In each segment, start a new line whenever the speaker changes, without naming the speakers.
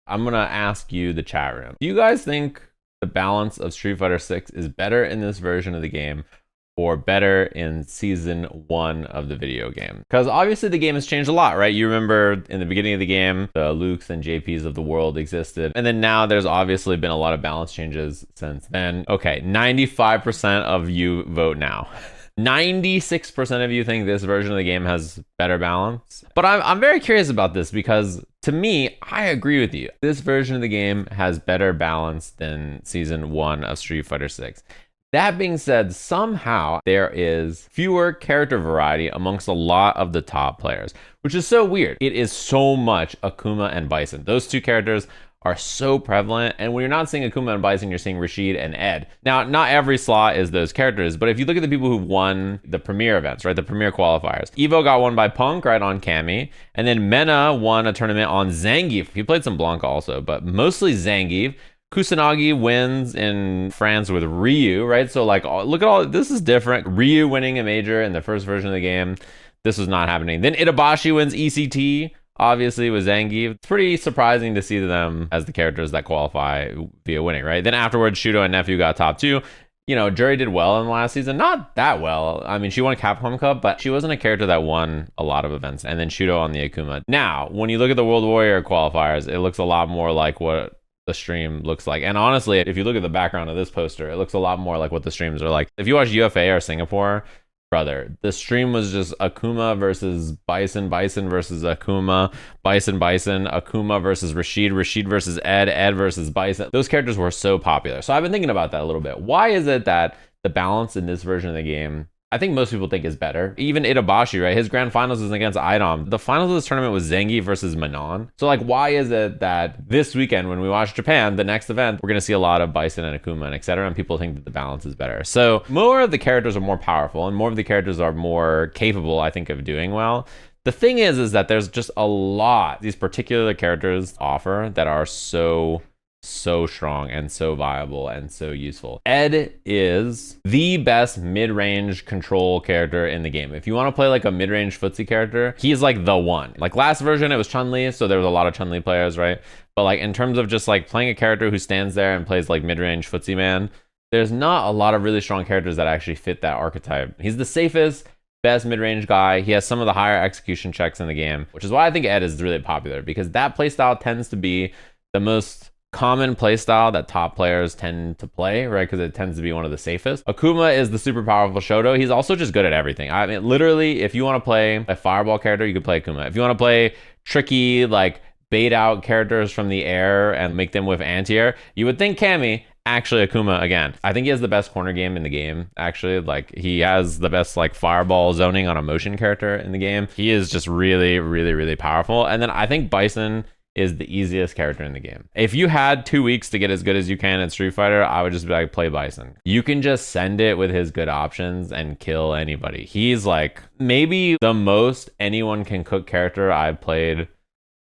I'm gonna ask you, the chat room. Do you guys think the balance of Street Fighter 6 is better in this version of the game or better in season 1 of the video game? Because obviously the game has changed a lot, right? You remember in the beginning of the game, the Lukes and JPs of the world existed. And then now there's obviously been a lot of balance changes since then. Okay, 95% of you vote now. 96% of you think this version of the game has better balance. But I'm very curious about this because to me, I agree with you. This version of the game has better balance than season 1 of Street Fighter 6. That being said, somehow there is fewer character variety amongst a lot of the top players, which is so weird. It is so much Akuma and Bison. Those two characters are so prevalent, and when you're not seeing Akuma and Bison, you're seeing Rashid and Ed. Now, not every slot is those characters, but if you look at the people who won the premier events, right, the premier qualifiers, Evo got won by Punk, right, on Cammy, and then Mena won a tournament on Zangief. He played some Blanca also, but mostly Zangief. Kusanagi wins in France with Ryu, right? So like, look at all, this is different. Ryu winning a major in the first version of the game. This was not happening. Then Itabashi wins ECT, obviously with Zangief. It's pretty surprising to see them as the characters that qualify via winning, right? Then afterwards, Shudo and Nephew got top 2. You know, Jury did well in the last season. Not that well. I mean, she won a Capcom Cup, but she wasn't a character that won a lot of events. And then Shudo on the Akuma. Now, when you look at the World Warrior qualifiers, it looks a lot more like what the stream looks like. And honestly, if you look at the background of this poster, it looks a lot more like what the streams are like. If you watch UFA or Singapore, brother, the stream was just Akuma versus Bison, Bison versus Akuma, Bison, Bison, Akuma versus Rashid, Rashid versus Ed, Ed versus Bison. Those characters were so popular. So I've been thinking about that a little bit. Why is it that the balance in this version of the game, I think most people think is better? Even Itabashi, right? His grand finals is against Idom. The finals of this tournament was Zangief versus Manon. So like, why is it that this weekend when we watch Japan, the next event, we're going to see a lot of Bison and Akuma and etc. and people think that the balance is better? So more of the characters are more powerful and more of the characters are more capable, I think, of doing well. The thing is that there's just a lot these particular characters offer that are so strong and so viable and so useful. Ed is the best mid-range control character in the game. If you want to play like a mid-range footsie character, he's like the one. Like last version, it was Chun-Li, so there was a lot of Chun-Li players, right? But like in terms of just like playing a character who stands there and plays like mid-range footsie man, there's not a lot of really strong characters that actually fit that archetype. He's the safest, best mid-range guy. He has some of the higher execution checks in the game, which is why I think Ed is really popular, because that playstyle tends to be the most common playstyle that top players tend to play, right? Because it tends to be one of the safest. Akuma is the super powerful Shoto. He's also just good at everything. I mean, literally, if you want to play a fireball character, you could play Akuma. If you want to play tricky, like bait out characters from the air and make them with anti-air, you would think Cammy. Actually, Akuma again. I think he has the best corner game in the game, actually. Like, he has the best like fireball zoning on a motion character in the game. He is just really, really, really powerful. And then I think Bison is the easiest character in the game. If you had 2 weeks to get as good as you can at Street Fighter, I would just be like, play Bison. You can just send it with his good options and kill anybody. He's like maybe the most anyone can cook character I've played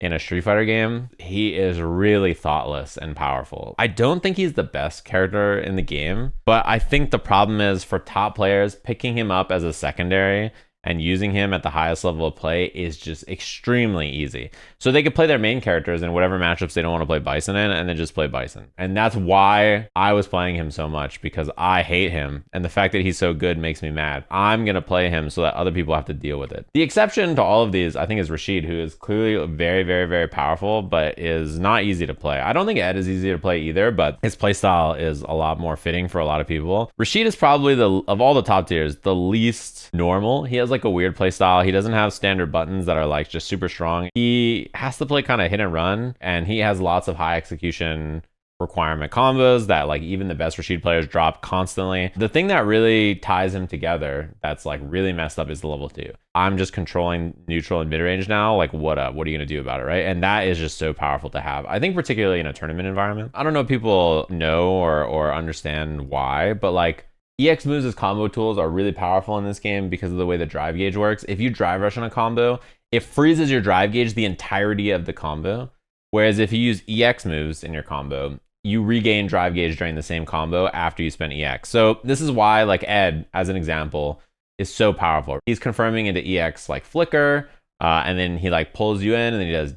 in a Street Fighter game. He is really thoughtless and powerful. I don't think he's the best character in the game, but I think the problem is for top players, picking him up as a secondary and using him at the highest level of play is just extremely easy. So they could play their main characters in whatever matchups they don't want to play Bison in, and then just play Bison. And that's why I was playing him so much, because I hate him. And the fact that he's so good makes me mad. I'm going to play him so that other people have to deal with it. The exception to all of these, I think, is Rashid, who is clearly very, very, very powerful, but is not easy to play. I don't think Ed is easy to play either, but his playstyle is a lot more fitting for a lot of people. Rashid is probably, of all the top tiers, the least normal. He has like a weird play style. He doesn't have standard buttons that are like just super strong. He has to play kind of hit and run, and he has lots of high execution requirement combos that like even the best Rashid players drop constantly. The thing that really ties him together that's like really messed up is the level 2. I'm just controlling neutral and mid-range now. Like, what up? What are you going to do about it, right? And that is just so powerful to have. I think particularly in a tournament environment. I don't know if people know or understand why, but like EX moves as combo tools are really powerful in this game because of the way the drive gauge works. If you drive rush on a combo, it freezes your drive gauge the entirety of the combo. Whereas if you use EX moves in your combo, you regain drive gauge during the same combo after you spend EX. So this is why like Ed, as an example, is so powerful. He's confirming into EX like Flicker, And then he like pulls you in, and then he does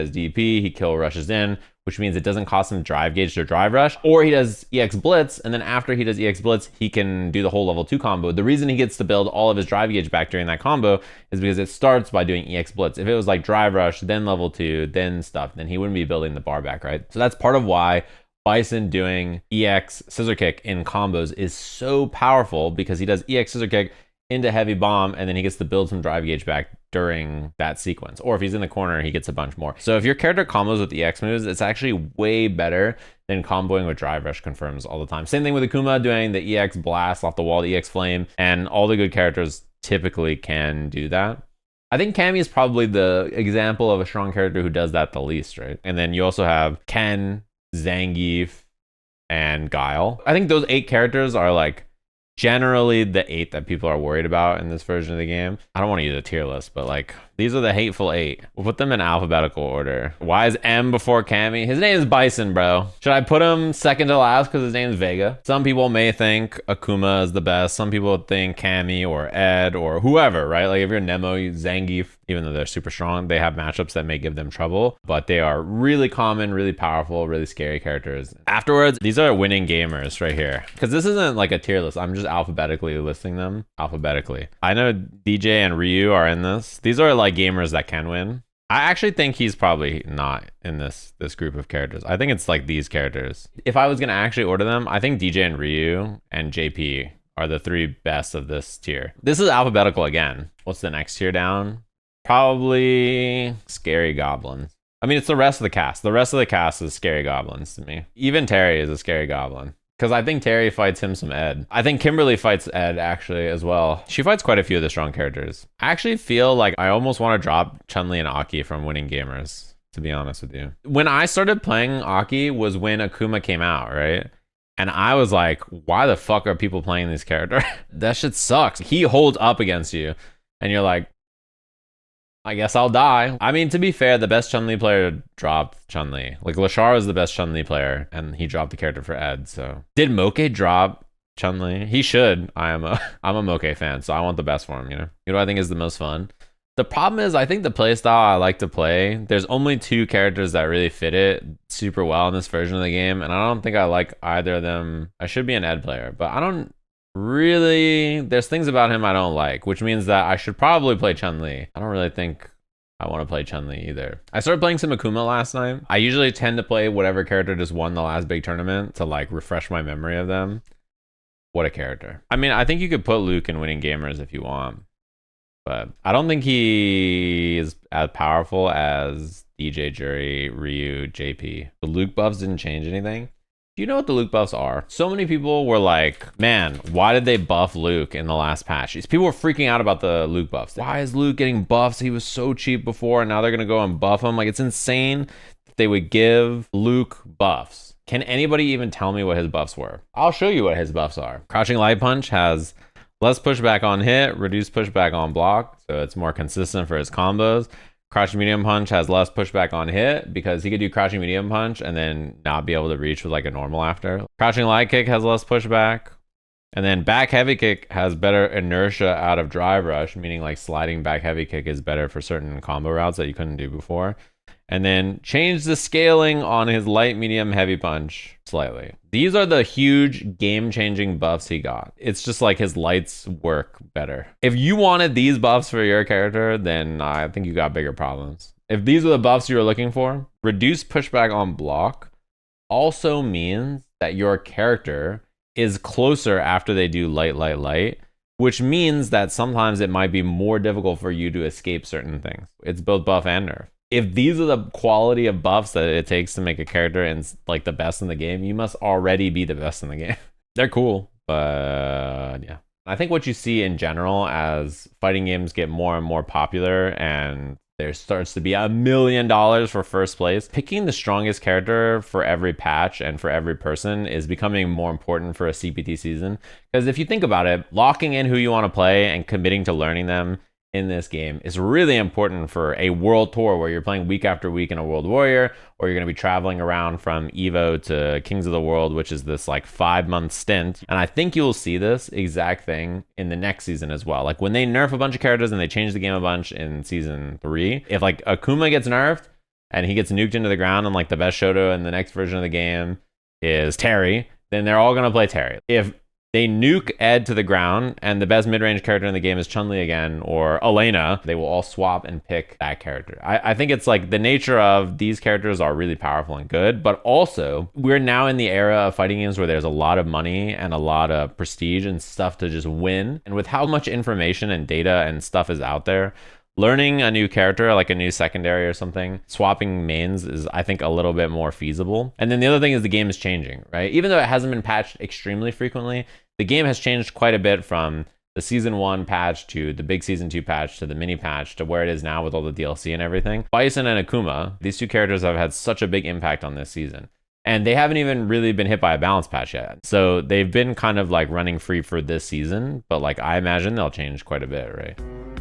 DP, he kill rushes in, which means it doesn't cost him drive gauge to drive rush, or he does EX Blitz, and then after he does EX Blitz, he can do the whole level 2 combo. The reason he gets to build all of his drive gauge back during that combo is because it starts by doing EX Blitz. If it was like drive rush, then level 2, then stuff, then he wouldn't be building the bar back, right? So that's part of why Bison doing EX Scissor Kick in combos is so powerful, because he does EX Scissor Kick into heavy bomb, and then he gets to build some drive gauge back during that sequence. Or if he's in the corner, he gets a bunch more. So if your character combos with EX moves, it's actually way better than comboing with drive rush confirms all the time. Same thing with Akuma doing the EX blast off the wall, the EX flame, and all the good characters typically can do that. I think Cammy is probably the example of a strong character who does that the least, right? And then you also have Ken, Zangief, and Guile. I think those 8 characters are like generally the 8 that people are worried about in this version of the game. I don't want to use a tier list, but like these are the hateful 8. We'll put them in alphabetical order. Why is M before Cammy? His name is Bison, bro. Should I put him second to last because his name is Vega? Some people may think Akuma is the best. Some people think Cammy or Ed or whoever, right? Like if you're Nemo, Zangief, even though they're super strong, they have matchups that may give them trouble, but they are really common, really powerful, really scary characters. Afterwards, these are winning gamers right here, because this isn't like a tier list. I'm just alphabetically listing them alphabetically. I know DJ and Ryu are in this. These are like gamers that can win. I actually think he's probably not in this group of characters. I think it's like these characters. If I was gonna actually order them, I think DJ and Ryu and JP are the 3 best of this tier. This is alphabetical again. What's the next tier down? Probably Scary Goblins. I mean, it's the rest of the cast. The rest of the cast is Scary Goblins to me. Even Terry is a Scary Goblin, because I think Terry fights him some Ed. I think Kimberly fights Ed actually as well. She fights quite a few of the strong characters. I actually feel like I almost want to drop Chun-Li and Aki from winning gamers, to be honest with you. When I started playing Aki was when Akuma came out, right? And I was like, why the fuck are people playing this character? That shit sucks. He holds up against you, and you're like, I guess I'll die. I mean, to be fair, the best Chun-Li player dropped Chun-Li. Like, Lashar was the best Chun-Li player, and he dropped the character for Ed, so. Did Moke drop Chun-Li? He should. I'm a Moke fan, so I want the best for him, you know? You know what I think is the most fun? The problem is, I think the playstyle I like to play, there's only 2 characters that really fit it super well in this version of the game, and I don't think I like either of them. I should be an Ed player, but I don't really, there's things about him I don't like, which means that I should probably play Chun-Li. I don't really think I want to play Chun-Li either. I started playing some Akuma last night. I usually tend to play whatever character just won the last big tournament to like refresh my memory of them. What a character. I mean, I think you could put Luke in winning gamers if you want, but I don't think he is as powerful as DJ, Jury, Ryu, JP. The Luke buffs didn't change anything. Do you know what the Luke buffs are? So many people were like, man, why did they buff Luke in the last patch? These people were freaking out about the Luke buffs. Why is Luke getting buffs? He was so cheap before, and now they're gonna go and buff him. Like, it's insane that they would give Luke buffs. Can anybody even tell me what his buffs were? I'll show you what his buffs are. Crouching Light Punch has less pushback on hit, reduced pushback on block, so it's more consistent for his combos. Crouching Medium Punch has less pushback on hit because he could do Crouching Medium Punch and then not be able to reach with like a normal after. Crouching Light Kick has less pushback. And then Back Heavy Kick has better inertia out of Drive Rush, meaning like sliding Back Heavy Kick is better for certain combo routes that you couldn't do before. And then change the scaling on his Light, Medium, Heavy Punch slightly. These are the huge game-changing buffs he got. It's just like his lights work better. If you wanted these buffs for your character, then I think you got bigger problems. If these are the buffs you were looking for, reduced pushback on block also means that your character is closer after they do light, light, light, which means that sometimes it might be more difficult for you to escape certain things. It's both buff and nerf. If these are the quality of buffs that it takes to make a character and like the best in the game, you must already be the best in the game. They're cool, but yeah. I think what you see in general as fighting games get more and more popular and there starts to be $1 million for first place, picking the strongest character for every patch and for every person is becoming more important for a CPT season. Because if you think about it, locking in who you want to play and committing to learning them in this game is really important for a world tour where you're playing week after week in a World Warrior, or you're going to be traveling around from Evo to Kings of the World, which is this like 5-month stint. And I think you'll see this exact thing in the next season as well. Like when they nerf a bunch of characters and they change the game a bunch in season 3, if like Akuma gets nerfed and he gets nuked into the ground and like the best Shoto in the next version of the game is Terry, then they're all going to play Terry. If they nuke Ed to the ground and the best mid-range character in the game is Chun-Li again or Elena, they will all swap and pick that character. I think it's like the nature of these characters are really powerful and good, but also we're now in the era of fighting games where there's a lot of money and a lot of prestige and stuff to just win. And with how much information and data and stuff is out there, learning a new character, like a new secondary or something, swapping mains is, I think, a little bit more feasible. And then the other thing is the game is changing, right? Even though it hasn't been patched extremely frequently, the game has changed quite a bit from the Season 1 patch to the big Season 2 patch to the mini patch to where it is now with all the DLC and everything. Bison and Akuma, these two characters have had such a big impact on this season. And they haven't even really been hit by a balance patch yet. So they've been kind of like running free for this season, but like I imagine they'll change quite a bit, right?